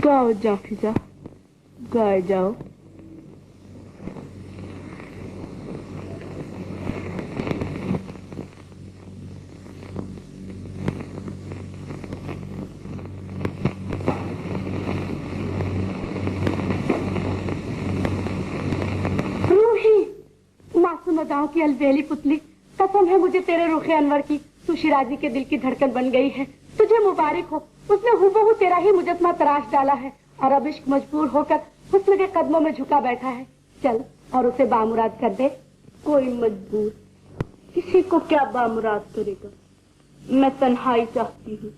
गाओ जाफिजा, गाए जाओ। मासूम अदाओं की अलबेली पुतली, कसम है मुझे तेरे रुखे अनवर की, तू शिराजी के दिल की धड़कन बन गई है। तुझे मुबारक हो, उसने हूबहू तेरा ही मुजस्मा तराश डाला है और अब इश्क मजबूर होकर हुस्न के कदमों में झुका बैठा है। चल और उसे बामुराद कर दे। कोई मजबूर किसी को क्या बामुराद करेगा। मैं तन्हाई चाहती हूँ।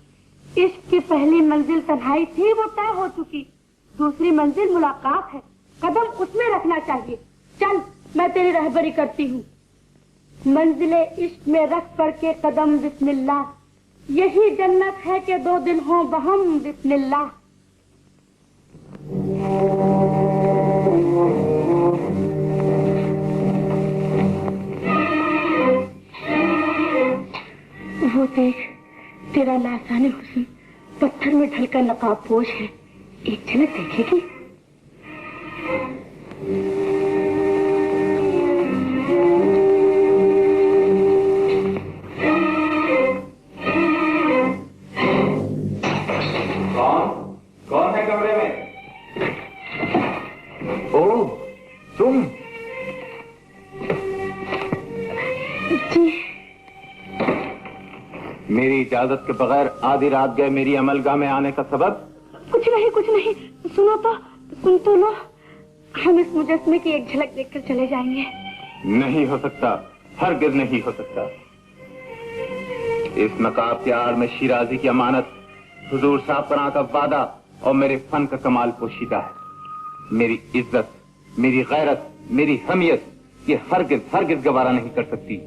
इश्क की पहली मंजिल तन्हाई थी, वो तय हो चुकी। दूसरी मंजिल मुलाकात है, कदम उसमें रखना चाहिए। चल मैं तेरी रहबरी करती हूँ। मंजिले इश्क में रख पड़ के कदम बिस्मिल्लाह, यही जन्नत है कि दो दिल हों बहम बिस्मिल्लाह। वो देख, तेरा लासाने हुस्न पत्थर में ढलकर नकाब पोश है। एक झलक देखेगी? कौन है कमरे में? ओ, तुम? जी। मेरी इजाजत के बगैर आधी रात गए मेरी अमलगाह में आने का सबब? कुछ नहीं, कुछ नहीं। सुनो तो, सुन तो लो। हम इस मुजस्मे की एक झलक देखकर चले जाएंगे। नहीं हो सकता, हरगिज़ नहीं हो सकता। इस नकाब के आड़ में शिराजी की अमानत, हुजूर साहब पनाह का वादा और मेरे फन का कमाल पोशीदा है। मेरी इज्जत, मेरी गैरत, मेरी हमियत ये हरगिज़ गवारा नहीं कर सकती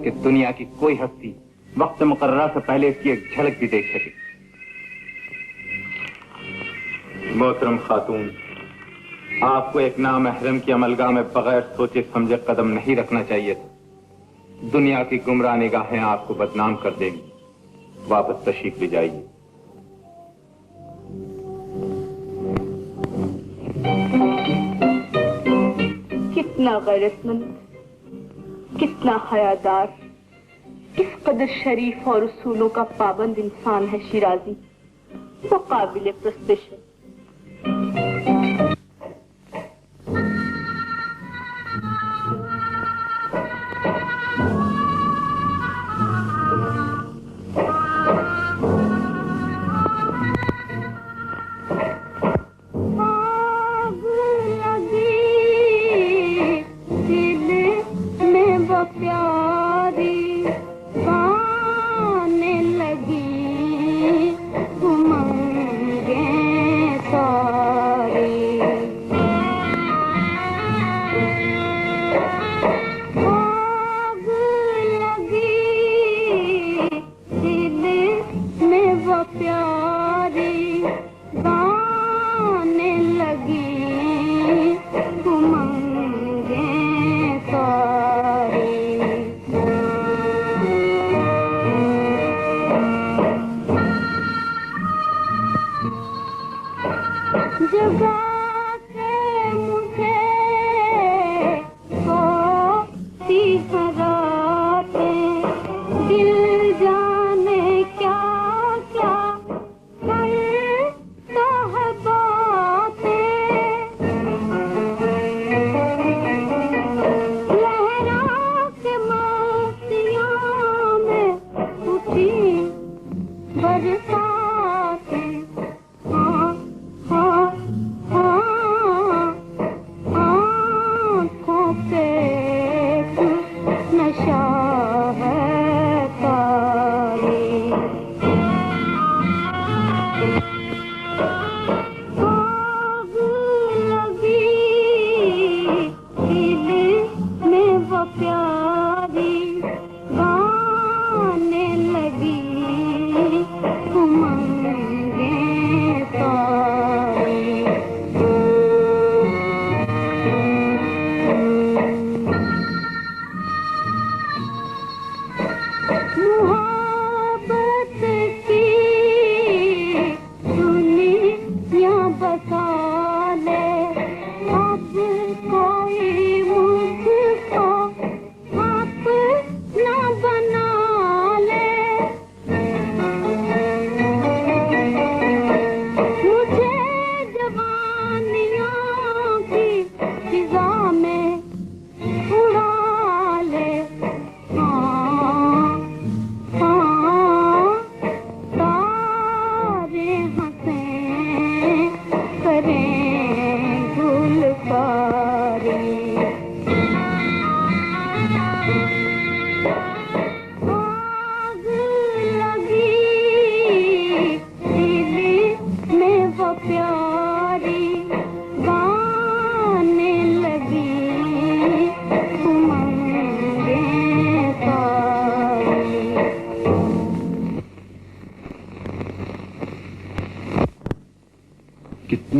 कि दुनिया की कोई हस्ती वक्त मुकर्रर से पहले इसकी एक झलक भी देख सके। मोहतरम खातून, आपको एक नामहरम की अमलगाह में बगैर सोचे समझे कदम नहीं रखना चाहिए था। दुनिया की गुमराह निगाहें आपको बदनाम कर देंगी। वापस तशरीफ ले जाइए। कितना गैरतमंद, कितना हयादार, किस कदर शरीफ और उसूलों का पाबंद इंसान है शिराजी। वो काबिल प्रस्तिश है।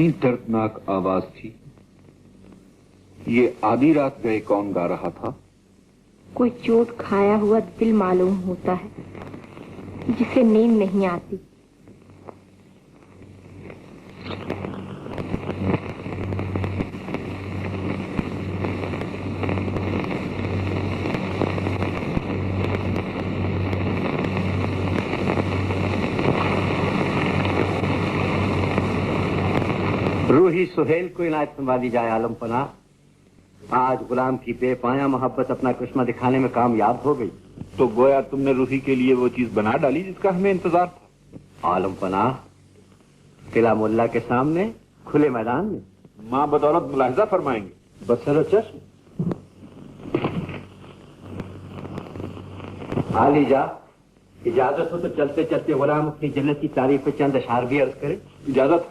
कितनी दर्दनाक आवाज थी। ये आधी रात गए कौन गा रहा था? कोई चोट खाया हुआ दिल मालूम होता है, जिसे नींद नहीं आती। रूही सुहेल को इनायत फरमा दी जाए आलम पना। आज गुलाम की बेपाया मोहब्बत अपना करिश्मा दिखाने में कामयाब हो गई। तो गोया तुमने रूही के लिए वो चीज बना डाली जिसका हमें इंतजार था। आलम पना किला मुल्ला के सामने खुले मैदान में माँ बदौलत मुलाहिजा फरमाएंगे। बसरो चश्म आली जा। इजाजत हो तो चलते चलते गुलाम अपनी जन्नत की तारीफ पे चंद अशार भी अर्ज करे। इजाजत।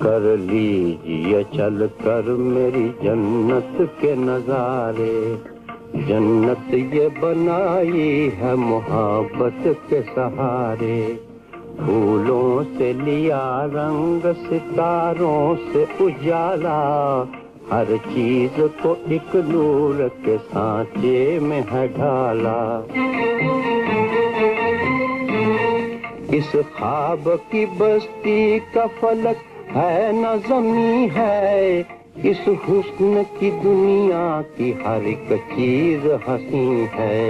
कर लीजिए चल कर मेरी जन्नत के नजारे, जन्नत ये बनाई है मोहब्बत के सहारे। फूलों से लिया रंग सितारों से उजाला, हर चीज को एक नूर के सांचे में है ढाला। इस ख्वाब की बस्ती का फलक है न ज़मीं है, इस हुस्न की दुनिया की हर एक चीज हंसी है।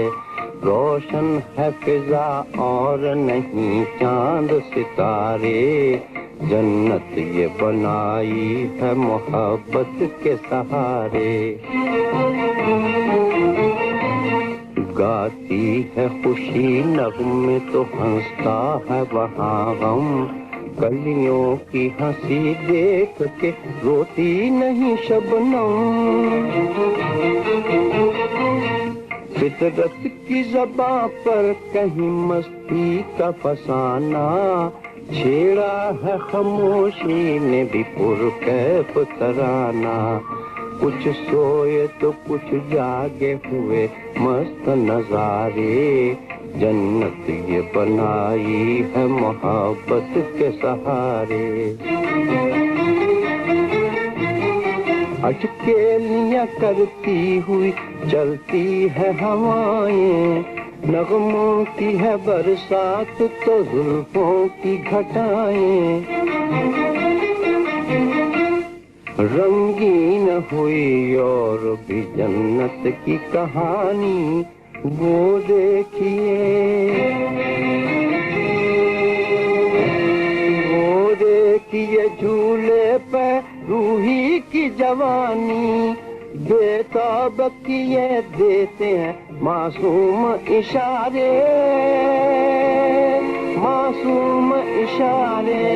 रोशन है फिजा और नहीं चांद सितारे, जन्नत ये बनाई है मोहब्बत के सहारे। गाती है खुशी नगमे तो हंसता है वहाँ गम, कलियों की हंसी देख के रोती नहीं शबनम। फितरत की ज़बां पर कहीं मस्ती का फसाना, छेड़ा है खामोशी ने भी पुरकैफ तराना। कुछ सोए तो कुछ जागे हुए मस्त नजारे, जन्नत ये बनाई है मोहब्बत के सहारे। अटकेलियां करती हुई चलती है हवाएं, नगमों की है बरसात तो जुल्फों की घटाएं। रंगीन हुई और भी जन्नत की कहानी, वो देखिए झूले पे रूही की जवानी। बेताब किए देते हैं मासूम इशारे, मासूम इशारे।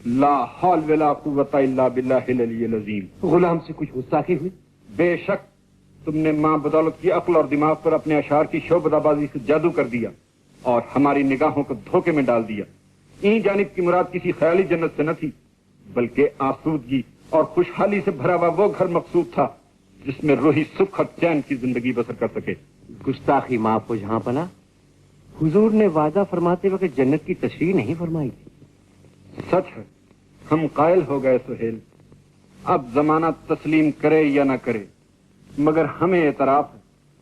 ला हौल वला कुव्वता इल्ला बिल्लाहिल अलिय्यिल अज़ीम। गुलाम से कुछ गुस्ताखी हुई? बेशक तुमने माँ बदौलत की अक्ल और दिमाग पर अपने अशार की शोबदाबाजी से जादू कर दिया और हमारी निगाहों को धोखे में डाल दिया। इन जानिब की मुराद किसी ख्याली जन्नत से न थी, बल्कि आसूदगी और खुशहाली से भरा हुआ वो घर मकसूद था जिसमें रूही सुख और चैन की जिंदगी बसर कर सके। गुस्ताखी माफ हो जहां पना। हुजूर ने वादा फरमाते वक्त जन्नत की तशरीह नहीं फरमाई थी। सच है, हम कायल हो गए सुहेल। अब जमाना तस्लीम करे या ना करे, मगर हमें एतराफ है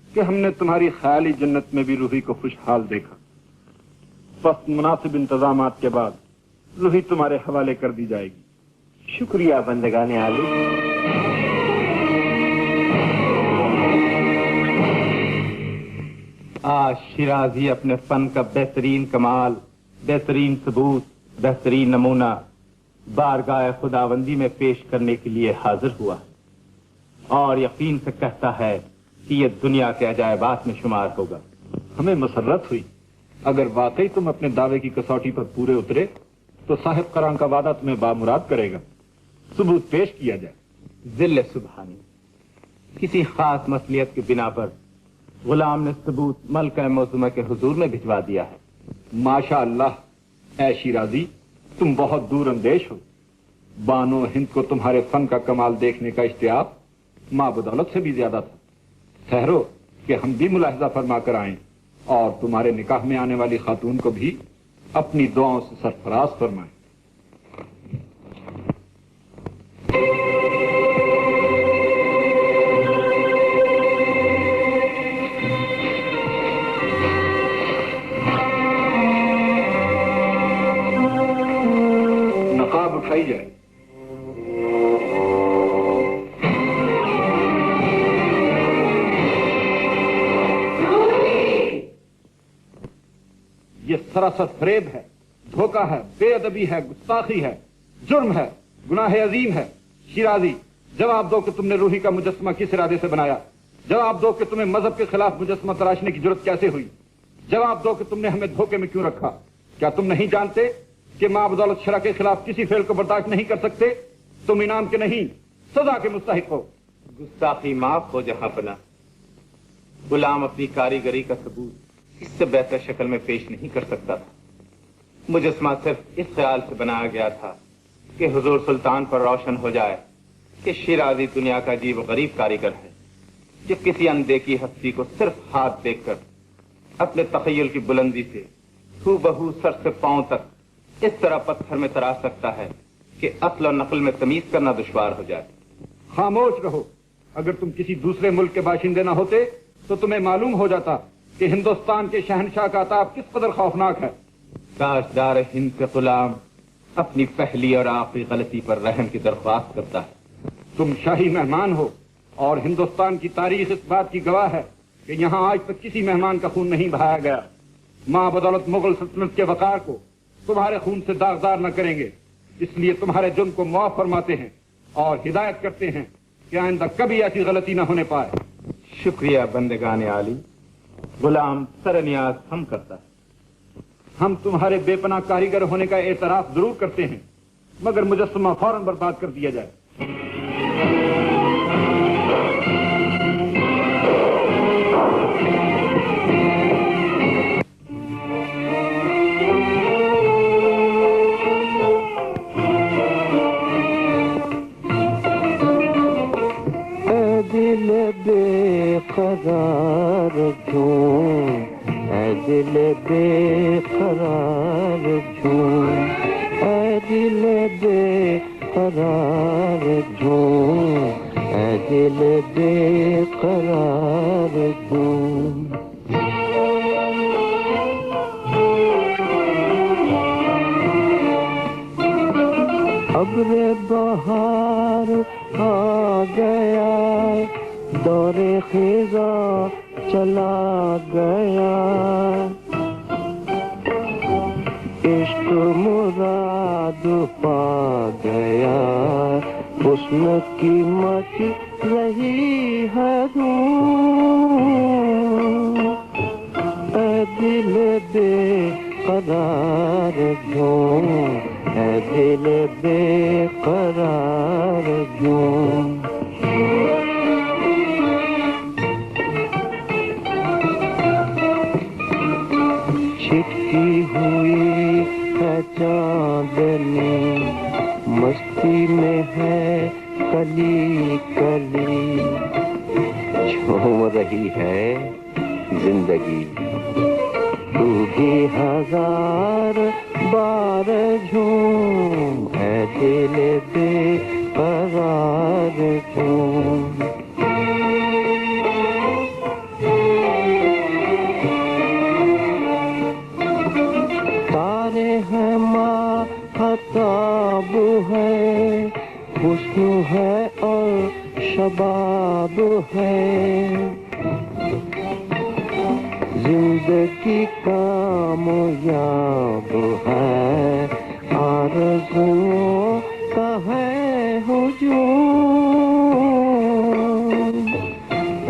कि हमने तुम्हारी ख्याली जन्नत में भी रूही को खुशहाल देखा। बस मुनासिब इंतजामात के बाद रूही तुम्हारे हवाले कर दी जाएगी। शुक्रिया बंदगाने आली। आज शिराजी अपने फन का बेहतरीन कमाल, बेहतरीन सबूत, बेहतरीन नमूना बारगाह खुदावंदी में पेश करने के लिए हाजिर हुआ और यकीन से कहता है कि यह दुनिया के अजायबात में शुमार होगा। हमें मसर्रत हुई। अगर वाकई तुम अपने दावे की कसौटी पर पूरे उतरे तो साहिब कराम का वादा तुम्हें बामुराद करेगा। सबूत पेश किया जाए। जिल्ले सुबहानी, किसी खास मसलियत की बिना पर गुलाम ने सबूत मलका मौसुमा के हुजूर में भिजवा दिया है। माशा अल्लाह, ऐ शिराजी तुम बहुत दूर अंदेश हो। बानो हिंद को तुम्हारे फन का कमाल देखने का इश्तियाक माँ बदौलत से भी ज्यादा था। ठहरो कि हम भी मुलाहिजा फरमा कर आए और तुम्हारे निकाह में आने वाली खातून को भी अपनी दुआओं से सरफराज फरमाएं। नकाब उठाई जाए। ये सरासर फरेब है, धोखा है, बेअदबी है, गुस्ताखी है, जुर्म है, गुनाह अजीम है। शिराजी, जवाब दो कि तुमने रूही का मुजस्समा किस इरादे से बनाया। जवाब दो कि तुम्हें मजहब के खिलाफ मुजस्समा तराशने की जरूरत कैसे हुई। जवाब दो कि तुमने हमें धोखे में क्यों रखा। क्या तुम नहीं जानते कि मां बदौलत शरा के खिलाफ किसी फेल को बर्दाश्त नहीं कर सकते। तुम इनाम के नहीं सजा के मुस्तहिक हो। गुस्ताखी माफ हो जहां पना। गुलाम अपनी कारीगरी का सबूत इससे बेहतर शक्ल में पेश नहीं कर सकता था। मुजस्समा सिर्फ इस ख्याल से बनाया गया था कि हुजूर सुल्तान पर रोशन हो जाए कि शिराजी दुनिया का अजीब गरीब कारीगर है जो किसी अनदेखी हस्ती को सिर्फ हाथ देखकर अपने तखय्युल की बुलंदी से हूबहू सर से पांव तक इस तरह पत्थर में तराश सकता है कि असल और नकल में तमीज करना दुश्वार हो जाए। खामोश रहो। अगर तुम किसी दूसरे मुल्क के बाशिंदे न होते तो तुम्हें मालूम हो जाता कि हिंदुस्तान के शहंशाह का अताब किस कदर खौफनाक है। ताजदार हिंद से गुलाम अपनी पहली और आखिरी गलती पर रहम की दरख्वास्त करता है। तुम शाही मेहमान हो और हिंदुस्तान की तारीख इस बात की गवाह है कि यहाँ आज तक किसी मेहमान का खून नहीं बहाया गया। मां बदौलत मुगल सल्तनत के वकार को तुम्हारे खून से दागदार न करेंगे, इसलिए तुम्हारे जुर्म को माफ फरमाते हैं और हिदायत करते हैं कि आइंदा कभी ऐसी गलती न होने पाए। शुक्रिया बंदेगान आली। गुलाम सरनियाज हम करता है। हम तुम्हारे बेपनाह कारीगर होने का एतराफ जरूर करते हैं, मगर मुजस्समा फौरन बर्बाद कर दिया जाए। दिल बेकरार क्यों, ऐ दिल बेकरार क्यों, ऐ दिल बेकरार क्यों, ऐ दिल बेकरार क्यों। अब्र बहार आ गया, दौरे खिज़ा चला गया, इश्क मुराद पा गया, हुस्न की मच रही है धूम। ऐ दिल बेकरार क्यों, ऐ दिल बेकरार क्यों। छिटकी हुई है चांदनी, मस्ती में है कली कली, झूम रही है जिंदगी, तू भी हजार बार झूम, ऐ दिल बेकरार क्यों। तारे हैं माँ खताब है, हुस्न है और शबाब है, जिंदगी कामयाब है, आरज़ुओं का है हुजूम।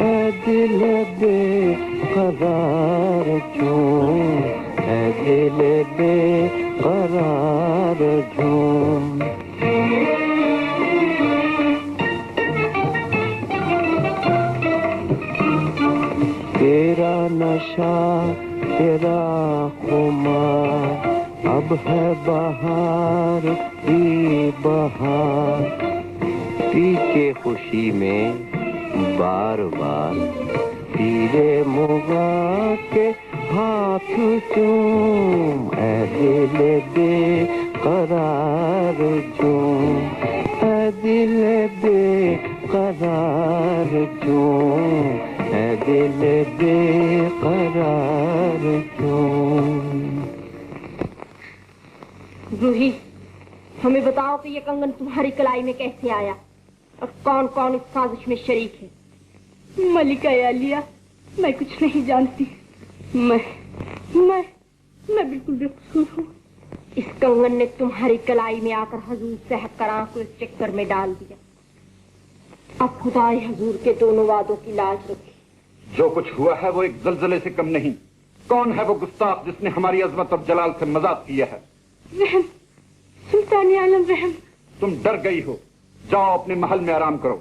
ऐ दिल बेकरार क्यों, ऐ दिल बेकरार क्यों। तेरा नशा तेरा खुमार, अब है बहार की बहार, पी के खुशी में बार बार तीरे मुगा के हाथ चूम, ऐ दिल बेकरार चूम, ऐ दिल बेकरार चूम, ऐ दिल बेकरार चूम। रूही, हमें बताओ कि ये कंगन तुम्हारी कलाई में कैसे आया और कौन कौन इस साजिश में शरीक है? मलिका आलिया, मैं कुछ नहीं जानती। मैं बिल्कुल बेकसूर हूँ। इस कंगन ने तुम्हारी कलाई में आकर हजूर साहब करा को इस चक्कर में डाल दिया। अब खुदाई हजूर के दोनों वादों की लाज रखी। जो कुछ हुआ है वो एक जलजले से कम नहीं। कौन है वो गुस्ताख जिसने हमारी अजमत और जलाल से मजाक किया है? रहम, सुल्तान आलम रहम। तुम डर गई हो, जाओ अपने महल में आराम करो।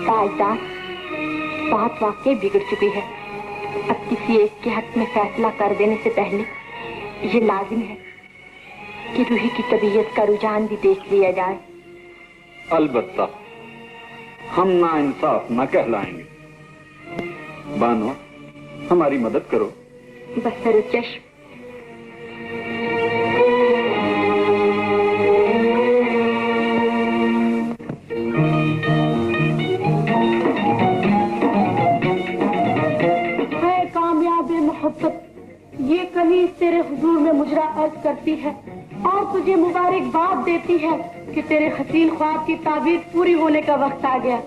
ताजदार, बात वाकई बिगड़ चुकी है। अब किसी एक के हक में फैसला कर देने से पहले ये लाजिम है कि रूही की तबीयत का रुझान भी देख लिया जाए। अलबत्ता, हम ना इंसाफ न कहलाएंगे। बानो, हमारी मदद करो। बसर चश्म। ये कनीज तेरे हुजूर में मुजरा अर्ज करती है और तुझे मुबारकबाद देती है कि तेरे हसीन ख्वाब की ताबीर पूरी होने का वक्त आ गया।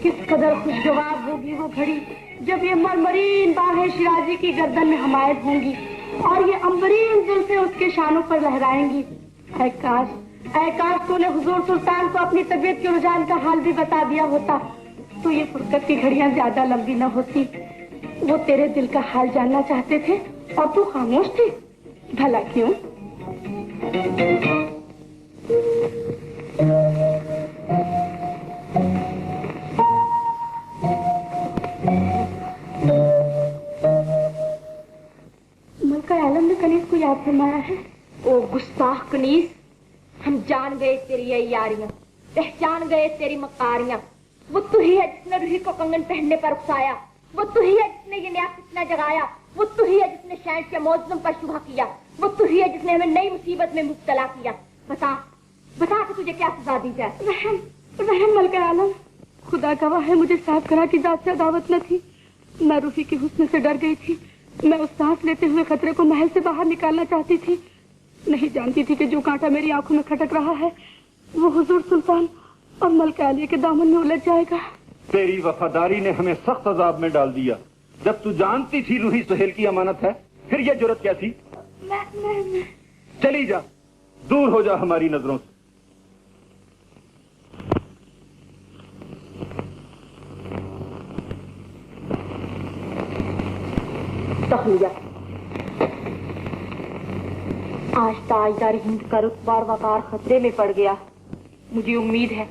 किस कदर खुशगवार होगी वो घड़ी जब ये मरमरीन बाहें शिराजी की गर्दन में हमायत होंगी और ये अंबरीन जुल्फें उसके शानों पर लहराएंगी। ऐ काश तूने हुजूर सुल्तान को अपनी तबीयत के रुझान का हाल भी बता दिया होता तो ये फुर्सत की घड़ियां ज्यादा लंबी न होती। वो तेरे दिल का हाल जानना चाहते थे और तू खामोश थी। भला क्यों? मलका आलम ने कनीज को याद फरमाया है। ओ गुस्ताख कनीज, हम जान गए तेरी यारियां, पहचान गए तेरी मकारियां। वो तू ही है जिसने रूही को कंगन पहनने पर उकसाया। वो तू ही है जिसने ये नया फितना जगाया। वो तू ही है जिसने शहर के मौजूद पर शुभा किया। वो तू ही है जिसने हमें नई मुसीबत में मुब्तला किया। बता कि तुझे क्या सजा दी जाए? रहम मलका आलम, खुदा गवाह है मुझे साहब करा की जात से दावत न थी। मैं रूही के हुस्न से डर गई थी। मैं उस सांस लेते हुए खतरे को महल से बाहर निकालना चाहती थी। नहीं जानती थी कि जो कांटा मेरी आंखों में खटक रहा है वो हुजूर सुल्तान और मलका आलिया के दामन में उलझ जाएगा। तेरी वफादारी ने हमें सख्त अजाब में डाल दिया। जब तू जानती थी रूही सुहेल की अमानत है, फिर यह जुर्रत क्या थी? मैं चली जा, दूर हो जा हमारी नजरों से। तखलिया, आज ताजदार हिंद का रुतबार वकार खतरे में पड़ गया। मुझे उम्मीद है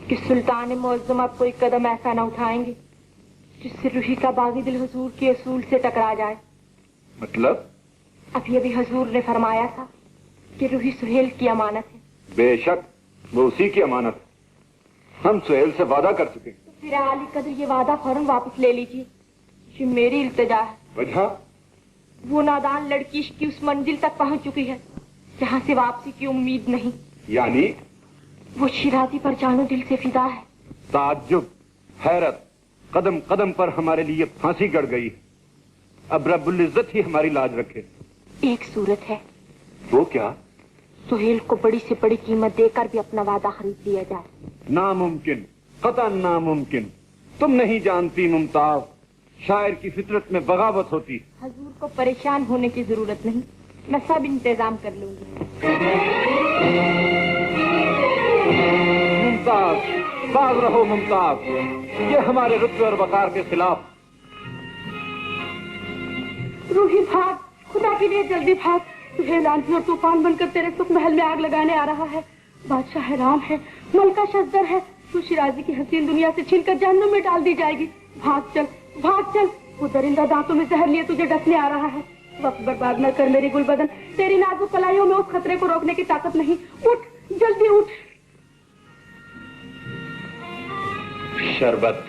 कि सुल्तान मुअज़्ज़म अब कोई कदम ऐसा न उठाएंगे जिससे रूही का बागी दिल हुजूर के असूल से टकरा जाए। मतलब? अभी अभी हुजूर ने फरमाया था कि रूही सुहेल की अमानत है। बेशक वो उसी की अमानत है। हम सुहेल से वादा कर चुके। तो फिर आली कदर ये वादा फौरन वापस ले लीजिए। ये मेरी इल्तिजा है। वजह? वो नादान लड़की की उस मंजिल तक पहुंच चुकी है जहाँ से वापसी की उम्मीद नहीं। यानी? वो शिराजी पर जानो दिल से फिदा है। ताज्जुब, हैरत, कदम कदम पर हमारे लिए फांसी गड़ गई है। अब रब्बुल इज्जत ही हमारी लाज रखे। एक सूरत है। वो क्या? सुहेल को बड़ी से बड़ी कीमत देकर भी अपना वादा खरीद लिया जाए। नामुमकिन, कतन नामुमकिन। तुम नहीं जानती मुमताज, शायर की फितरत में बगावत होती। हजूर को परेशान होने की जरूरत नहीं, मैं सब इंतजाम कर लूंगी। मुमताज, बाज रहो मुमताज, ये हमारे रुतबे और वकार के खिलाफ। रूही भाग, खुदा के लिए जल्दी भाग। सुहेल आंधी और तूफान बनकर तेरे सुख महल में आग लगाने आ रहा है। बादशाह हैरान है, मलका शजदर है, तू शिराजी की हसीन दुनिया से छीनकर जहन्नुम में डाल दी जाएगी। भाग चल, भाग चल। वो दरिंदा दांतों में जहर लिए तुझे डसने आ रहा है। वक्त बर्बाद न कर मेरी गुलबदन, तेरी नाजुक कलाइयों में उस खतरे को रोकने की ताकत नहीं। उठ, जल्दी उठ। शरबत।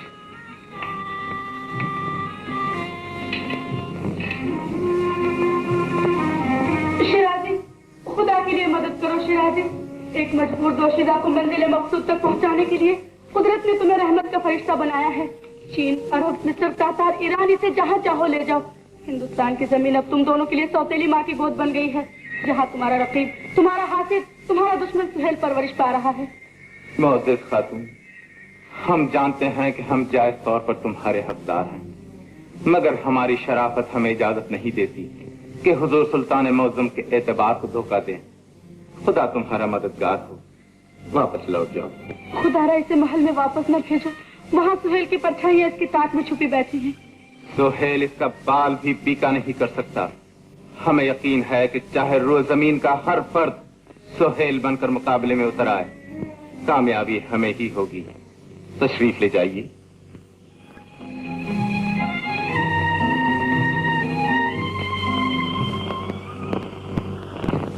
शिराजी, खुदा के लिए मदद करो शिराजी। एक मजबूर दोशीदा को मंजिल मकसूद तक पहुंचाने के लिए कुदरत ने तुम्हें रहमत का फरिश्ता बनाया है। चीन, अरब, मिस्र, कातार, ईरान, इसे जहाँ चाहो ले जाओ। हिंदुस्तान की जमीन अब तुम दोनों के लिए सौतेली माँ की गोद बन गई है, जहाँ तुम्हारा रकीब, तुम्हारा हासिद, तुम्हारा दुश्मन सुहेल परवरिश पा रहा है। मुअज़्ज़ज़ खातून, हम जानते हैं कि हम जायज तौर पर तुम्हारे हकदार हैं, मगर हमारी शराफत हमें इजाजत नहीं देती कि हुजूर सुल्तान मौज़म के एतबार को धोखा दें। खुदा तुम्हारा मददगार हो, वापस लौट जाओ। खुदारा इसे महल में वापस न भेजो, वहाँ सुहेल की परछाइयाँ इसकी ताक में छुपी बैठी हैं। सुहेल इसका बाल भी पीका नहीं कर सकता। हमें यकीन है कि चाहे रो जमीन का हर फर्द सुहेल बनकर मुकाबले में उतर आए, कामयाबी हमें ही होगी। तशरीफ ले जाइए।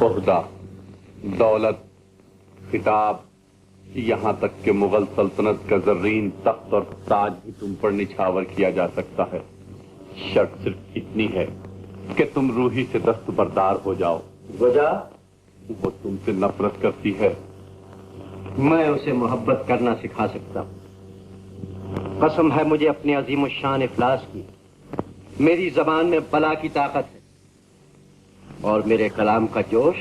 ओहदा, दौलत, खिताब, यहाँ तक कि मुगल सल्तनत का जर्रीन तख्त और ताज भी तुम पर निछावर किया जा सकता है। शर्त सिर्फ इतनी है कि तुम रूही से दस्तबरदार हो जाओ। वजह? वो तुमसे नफरत करती है। मैं उसे मोहब्बत करना सिखा सकता हूँ। कसम है मुझे अपने अजीम शान इखलास की। मेरी जबान में बला की ताकत है और मेरे कलाम का जोश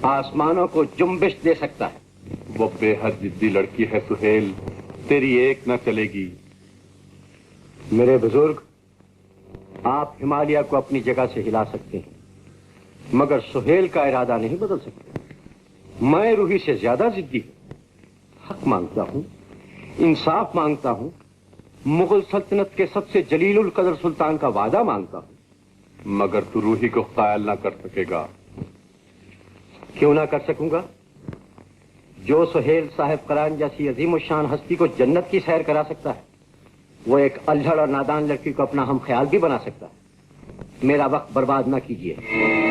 आसमानों को जुम्बिश दे सकता है। वो बेहद जिद्दी लड़की है सुहेल, तेरी एक न चलेगी। मेरे बुजुर्ग, आप हिमालय को अपनी जगह से हिला सकते हैं, मगर सुहेल का इरादा नहीं बदल सकते। मैं रूही से ज्यादा जिद्दी हूं। हक मांगता हूं, इंसाफ मांगता हूं, मुगल सल्तनत के सबसे जलीलुल कदर सुल्तान का वादा मांगता हूं। मगर तू रूही को कायल ना कर सकेगा। क्यों ना कर सकूंगा? जो सुहेल साहिब करान जैसी अजीम शान हस्ती को जन्नत की सैर करा सकता है, वो एक अल्हड़ और नादान लड़की को अपना हम ख्याल भी बना सकता है। मेरा वक्त बर्बाद ना कीजिए।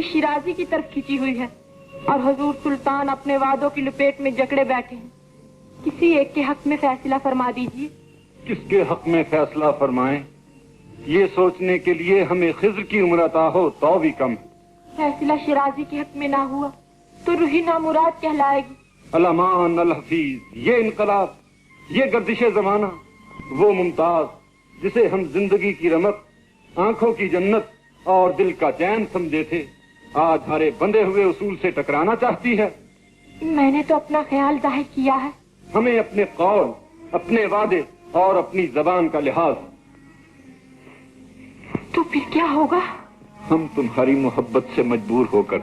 शिराजी की तरफ खींची हुई है और हुजूर सुल्तान अपने वादों की लपेट में जकड़े बैठे हैं। किसी एक के हक में फैसला फरमा दीजिए। किसके हक में फैसला फरमाएं, ये सोचने के लिए हमें खिज्र की उम्र अता हो तो भी कम। फैसला शिराजी के हक में ना हुआ तो रूही नामुराद कहलाएगी। अल-अमान अल-हफीज, ये इनकलाब, ये गर्दिशे जमाना, वो मुमताज जिसे हम जिंदगी की रमत, आंखों की जन्नत और दिल का चैन समझे थे, आज हरे बंधे हुए उसूल से टकराना चाहती है। मैंने तो अपना ख्याल जाहिर किया है। हमें अपने कौल, अपने वादे और अपनी जबान का लिहाज। तो फिर क्या होगा? हम तुम्हारी मोहब्बत से मजबूर होकर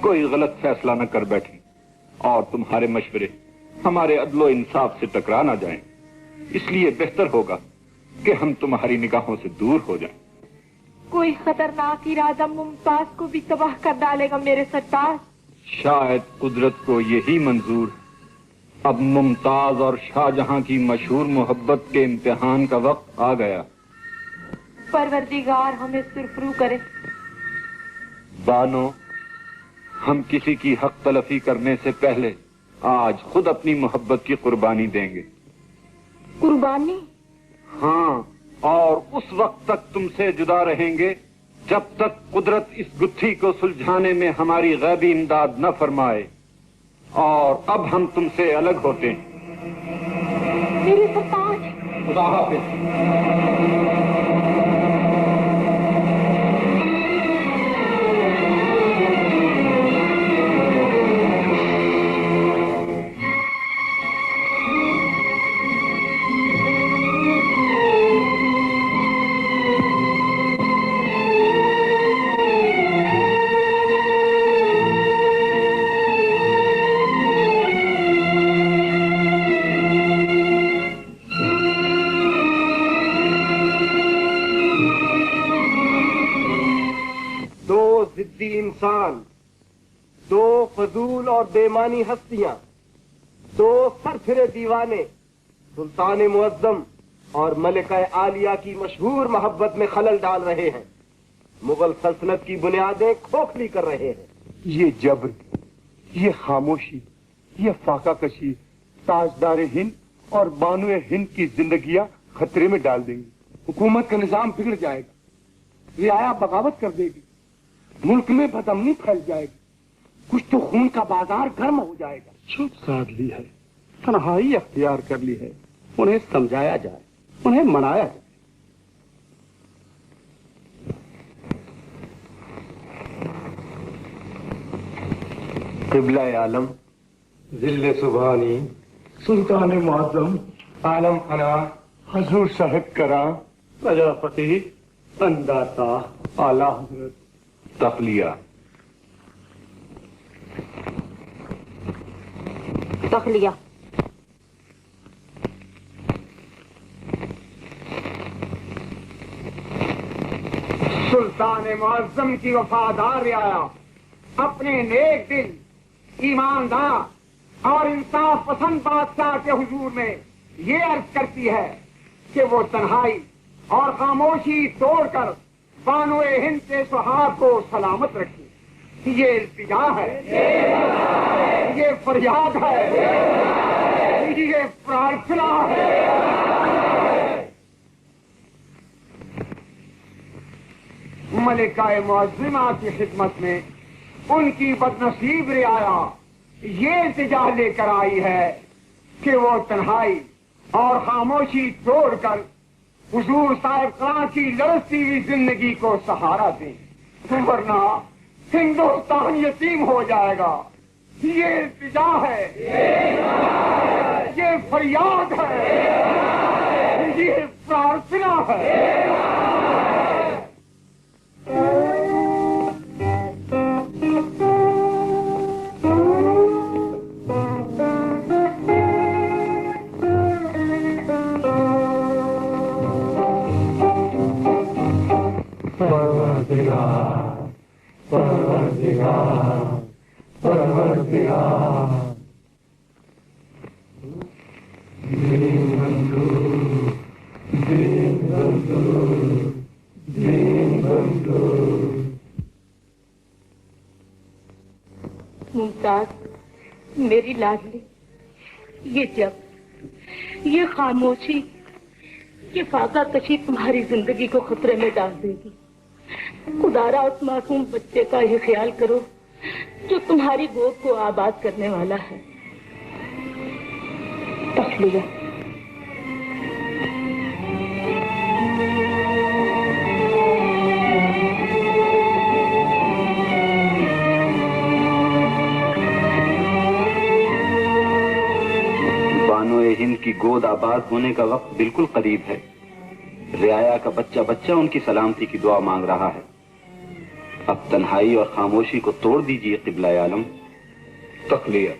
कोई गलत फैसला न कर बैठे और तुम्हारे मशवरे हमारे अदलो इंसाफ से टकरा ना जाएं। इसलिए बेहतर होगा कि हम तुम्हारी निगाहों से दूर हो जाएं। कोई खतरनाक इरादा मुमताज को भी तबाह कर डालेगा मेरे सरताज। शायद कुदरत को यही मंजूर। अब मुमताज और शाहजहां की मशहूर मोहब्बत के इम्तिहान का वक्त आ गया। परवरदिगार हमें सुरफरू करे। बानो, हम किसी की हक तलफी करने से पहले आज खुद अपनी मोहब्बत की कुर्बानी देंगे। कुर्बानी? हाँ, और उस वक्त तक तुमसे जुदा रहेंगे जब तक कुदरत इस गुत्थी को सुलझाने में हमारी गैबी इमदाद न फरमाए। और अब हम तुमसे अलग होते हैं। मेरे सरताज। खुदा हाफिज। बेमानी हस्तियां, दो सरफिरे दीवाने सुल्तान मुअज्जम और मलिका आलिया की मशहूर मोहब्बत में खलल डाल रहे हैं, मुगल सल्तनत की बुनियादें खोखली कर रहे हैं। ये जब्र, ये खामोशी, ये फाका कशी ताजदार हिंद और बानुए हिंद की जिंदगियां खतरे में डाल देंगी। हुकूमत का निजाम बिगड़ जाएगा, रियाया बगावत कर देगी, मुल्क में बदअमनी फैल जाएगी, कुछ तो खून का बाजार गर्म हो जाएगा। चुप साध ली है, तन्हाई अख्तियार कर ली है। उन्हें समझाया जाए, उन्हें मनाया जाए। क़िबला आलम, जिल्ले सुबहानी, सुल्तान मुअज्जम, आलम फना, हजूर साहिब करा, प्रजापति, अंदाता, आला हजरत, तखलिया। तखलिया। सुल्तान मुअज्जम की वफादार रियाया अपने नेक दिल, ईमानदार और इंसाफ पसंद बादशाह के हुजूर में ये अर्ज करती है कि वो तन्हाई और खामोशी तोड़कर बानुए हिंद के सुहाग को सलामत रखे। ये इल्तिजा है, ये फरियाद है, ये प्रार्थना है। मलिका मुअज्जिमा की खिदमत में उनकी बदनसीब रियाया ये इल्तिजा लेकर आई है कि वो तन्हाई और खामोशी तोड़कर हुजूर साहिब करा की लड़ती हुई जिंदगी को सहारा दें, वरना हिंदुस्तान यतीम हो जाएगा। ये इल्तिजा है, ये फरियाद है, ये प्रार्थना है। मुमताज, मेरी लाडली, ये जब, ये खामोशी, ये फाका कशी तुम्हारी जिंदगी को खतरे में डाल देगी। खुदारा उस मासूम बच्चे का ये ख्याल करो जो तुम्हारी गोद को आबाद करने वाला है। तखलिया। बानोए हिंद की गोद आबाद होने का वक्त बिल्कुल करीब है। रियाया का बच्चा बच्चा उनकी सलामती की दुआ मांग रहा है। अब तन्हाई और खामोशी को तोड़ दीजिए क़िबला आलम। तखलिया।